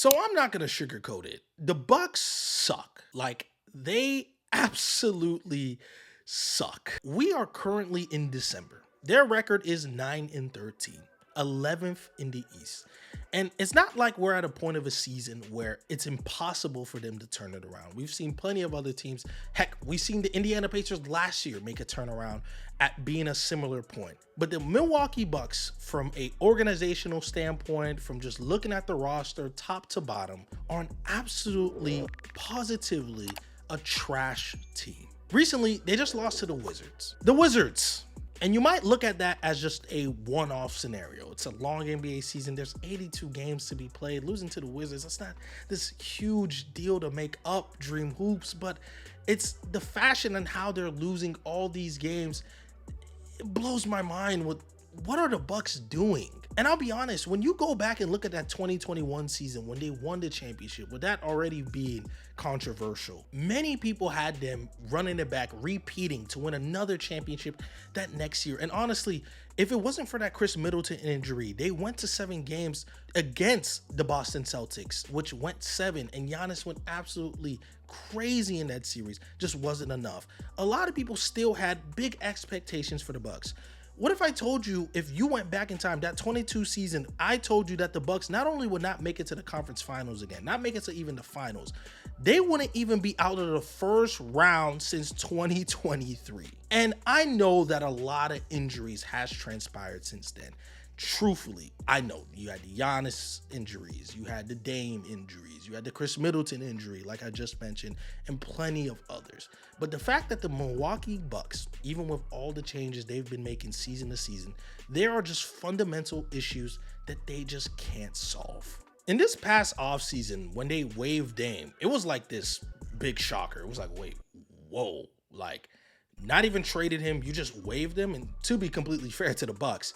So I'm not gonna sugarcoat it. The Bucks suck. Like, they absolutely suck. We are currently in December. Their record is 9-13, 11th in the East. And it's not like we're at a point of a season where it's impossible for them to turn it around. We've seen plenty of other teams. Heck, we've seen the Indiana Pacers last year make a turnaround at being a similar point. But the Milwaukee Bucks, from a organizational standpoint, from just looking at the roster top to bottom, are an absolutely, positively a trash team. Recently, they just lost to the Wizards. The Wizards. And you might look at that as just a one-off scenario. It's a long NBA season. There's 82 games to be played. Losing to the Wizards, that's not this huge deal to make up Dream Hoops, but it's the fashion and how they're losing all these games. It blows my mind with what are the Bucks doing? And I'll be honest, when you go back and look at that 2021 season when they won the championship, with that already being controversial, many people had them running it back, repeating to win another championship that next year. And honestly, if it wasn't for that Chris Middleton injury, they went to 7 games against the Boston Celtics, which went 7, and Giannis went absolutely crazy in that series. Just wasn't enough. A lot of people still had big expectations for the Bucks. What if I told you, if you went back in time, that 22 season, I told you that the Bucks not only would not make it to the conference finals again, not make it to even the finals, they wouldn't even be out of the first round since 2023. And I know that a lot of injuries has transpired since then. Truthfully, I know you had the Giannis injuries, you had the Dame injuries, you had the Chris Middleton injury, like I just mentioned, and plenty of others. But the fact that the Milwaukee Bucks, even with all the changes they've been making season to season, there are just fundamental issues that they just can't solve. In this past offseason, when they waived Dame, it was like this big shocker. It was like, wait, whoa, like, not even traded him, you just waived him. And to be completely fair to the Bucks,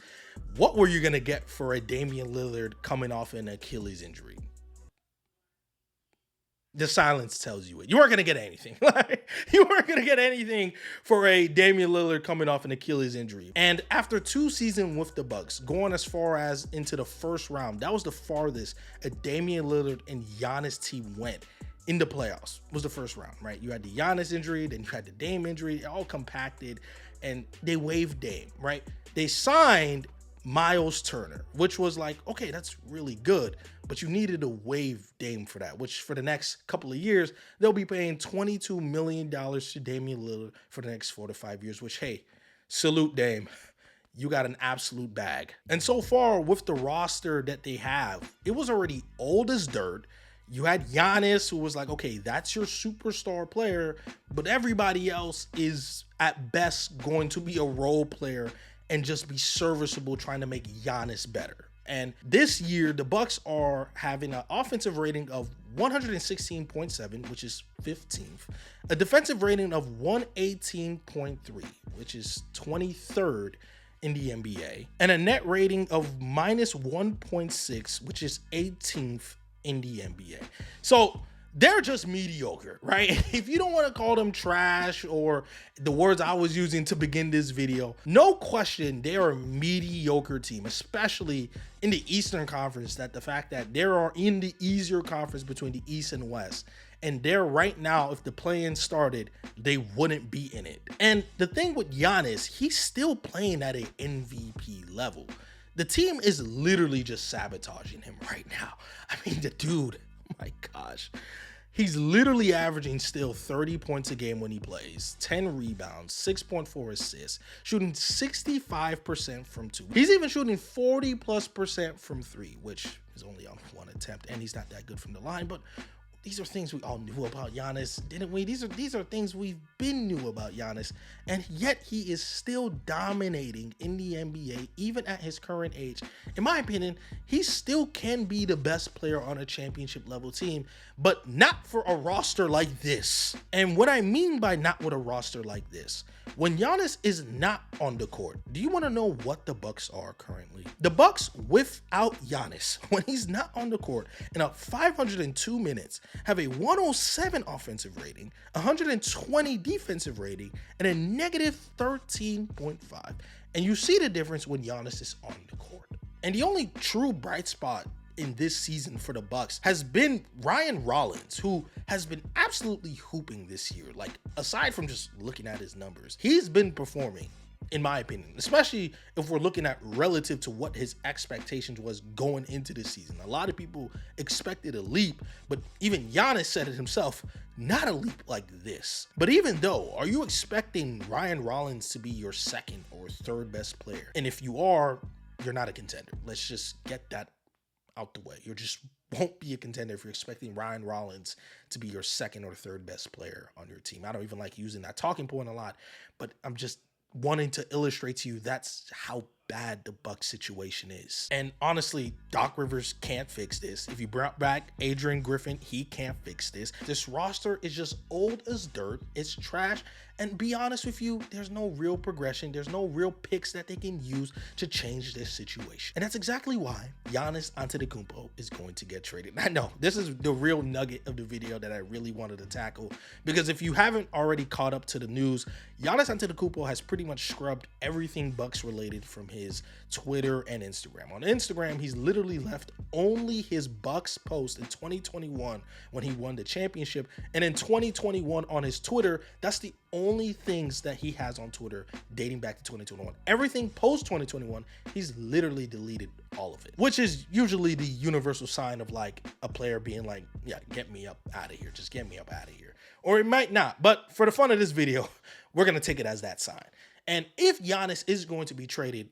what were you gonna get for a Damian Lillard coming off an Achilles injury? The silence tells you it. You weren't gonna get anything. You weren't gonna get anything for a Damian Lillard coming off an Achilles injury. And after 2 seasons with the Bucks, going as far as into the first round, that was the farthest a Damian Lillard and Giannis team went in the playoffs. Was the first round, right? You had the Giannis injury, then you had the Dame injury, all compacted, and they waived Dame, right? They signed Miles Turner, which was like, okay, that's really good, but you needed to waive Dame for that, which for the next couple of years, they'll be paying $22 million to Damian Lillard for the next 4 to 5 years, which, hey, salute Dame. You got an absolute bag. And so far with the roster that they have, it was already old as dirt. You had Giannis, who was like, okay, that's your superstar player, but everybody else is at best going to be a role player and just be serviceable trying to make Giannis better. And this year, the Bucks are having an offensive rating of 116.7, which is 15th, a defensive rating of 118.3, which is 23rd in the NBA, and a net rating of minus 1.6, which is 18th in the NBA. So they're just mediocre, right? If you don't want to call them trash or the words I was using to begin this video, no question they are a mediocre team, especially in the Eastern Conference. That the fact that they are in the easier conference between the East and West, and they're right now, if the play-in started, they wouldn't be in it. And the thing with Giannis, he's still playing at an MVP level. The team is literally just sabotaging him right now. I mean, the dude, oh my gosh. He's literally averaging still 30 points a game when he plays, 10 rebounds, 6.4 assists, shooting 65% from 2. He's even shooting 40+% from 3, which is only on 1 attempt, and he's not that good from the line, but these are things we all knew about Giannis, didn't we? These are things we've been knew about Giannis, and yet he is still dominating in the NBA, even at his current age. In my opinion, he still can be the best player on a championship level team, but not for a roster like this. And what I mean by not with a roster like this, when Giannis is not on the court, do you want to know what the Bucks are currently? The Bucks without Giannis, when he's not on the court, in a 502 minutes, have a 107 offensive rating, 120 defensive rating, and a negative 13.5. And you see the difference when Giannis is on the court. And the only true bright spot in this season for the Bucks has been Ryan Rollins, who has been absolutely hooping this year. Like, aside from just looking at his numbers, he's been performing, in my opinion, especially if we're looking at relative to what his expectations was going into this season. A lot of people expected a leap, but even Giannis said it himself, not a leap like this. But even though, are you expecting Ryan Rollins to be your second or third best player? And if you are, you're not a contender. Let's just get that out the way. You just won't be a contender if you're expecting Ryan Rollins to be your second or third best player on your team. I don't even like using that talking point a lot, but I'm just wanting to illustrate to you that's how bad the Bucks situation is. And honestly, Doc Rivers can't fix this. If you brought back Adrian Griffin, he can't fix this. This roster is just old as dirt. It's trash. And be honest with you, there's no real progression. There's no real picks that they can use to change this situation. And that's exactly why Giannis Antetokounmpo is going to get traded. I know this is the real nugget of the video that I really wanted to tackle, because if you haven't already caught up to the news, Giannis Antetokounmpo has pretty much scrubbed everything Bucks related from his Twitter and Instagram. On Instagram, he's literally left only his Bucks post in 2021 when he won the championship, and in 2021 on his Twitter, that's the only things that he has on Twitter dating back to 2021. Everything post 2021, he's literally deleted all of it, which is usually the universal sign of like a player being like, yeah, get me up out of here. Just get me up out of here. Or it might not, but for the fun of this video, we're going to take it as that sign. And if Giannis is going to be traded,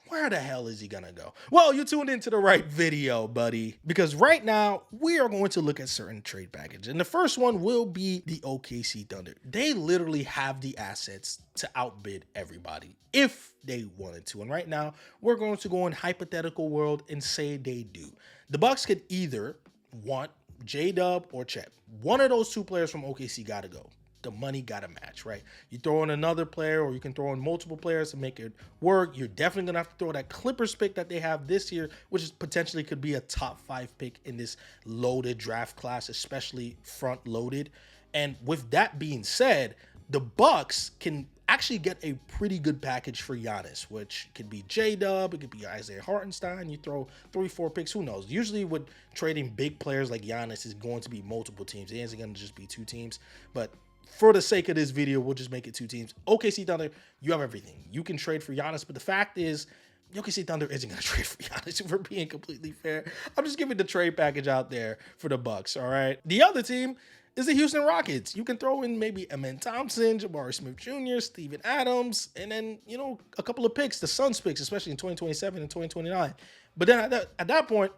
where the hell is he gonna go? Well, you tuned into the right video, buddy, because right now we are going to look at certain trade packages. And the first one will be the OKC Thunder. They literally have the assets to outbid everybody if they wanted to. And right now we're going to go in hypothetical world and say they do. The Bucks could either want J-Dub or Chet. One of those two players from OKC gotta go. The money got to match, right? You throw in another player, or you can throw in multiple players to make it work. You're definitely going to have to throw that Clippers pick that they have this year, which is potentially could be a top 5 pick in this loaded draft class, especially front loaded. And with that being said, the Bucks can actually get a pretty good package for Giannis, which could be J-Dub, it could be Isaiah Hartenstein. You throw 3-4 picks, who knows? Usually with trading big players like Giannis, is going to be multiple teams. It isn't going to just be 2 teams, but for the sake of this video, we'll just make it 2 teams. OKC Thunder, you have everything. You can trade for Giannis, but the fact is, the OKC Thunder isn't going to trade for Giannis, if we're being completely fair. I'm just giving the trade package out there for the Bucks, all right? The other team is the Houston Rockets. You can throw in maybe Amen Thompson, Jabari Smith Jr., Steven Adams, and then, you know, a couple of picks, the Suns picks, especially in 2027 and 2029. But then at that point,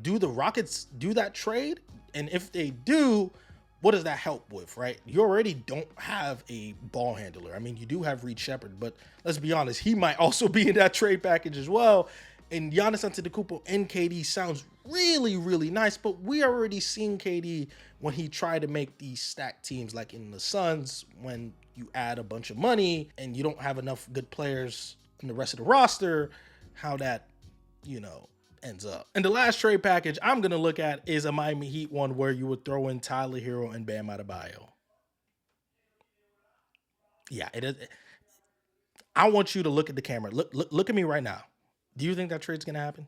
do the Rockets do that trade? And if they do, what does that help with, right? You already don't have a ball handler. I mean, you do have Reed Shepard, but let's be honest, he might also be in that trade package as well. And Giannis Antetokounmpo and KD sounds really, really nice, but we already seen KD when he tried to make these stacked teams, like in the Suns, when you add a bunch of money and you don't have enough good players in the rest of the roster, how that, you know, ends up. And the last trade package I'm going to look at is a Miami Heat one where you would throw in Tyler Hero and Bam Adebayo. Yeah, it is. I want you to look at the camera. Look at me right now. Do you think that trade's going to happen?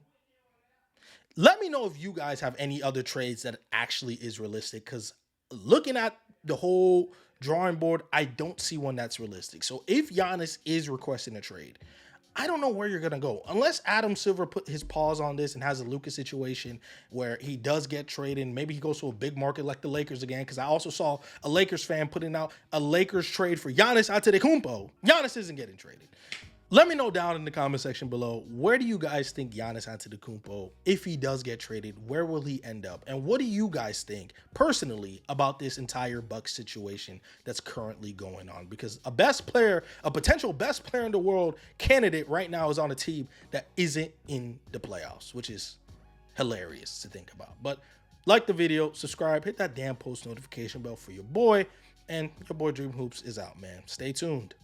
Let me know if you guys have any other trades that actually is realistic, because looking at the whole drawing board, I don't see one that's realistic. So if Giannis is requesting a trade, I don't know where you're going to go. Unless Adam Silver put his paws on this and has a Lucas situation where he does get traded. Maybe he goes to a big market like the Lakers again, because I also saw a Lakers fan putting out a Lakers trade for Giannis Antetokounmpo. Giannis isn't getting traded. Let me know down in the comment section below, where do you guys think Giannis Antetokounmpo, if he does get traded, where will he end up? And what do you guys think personally about this entire Bucks situation that's currently going on? Because a potential best player in the world candidate right now is on a team that isn't in the playoffs, which is hilarious to think about. But like the video, subscribe, hit that damn post notification bell for your boy, and your boy Dream Hoops is out, man. Stay tuned.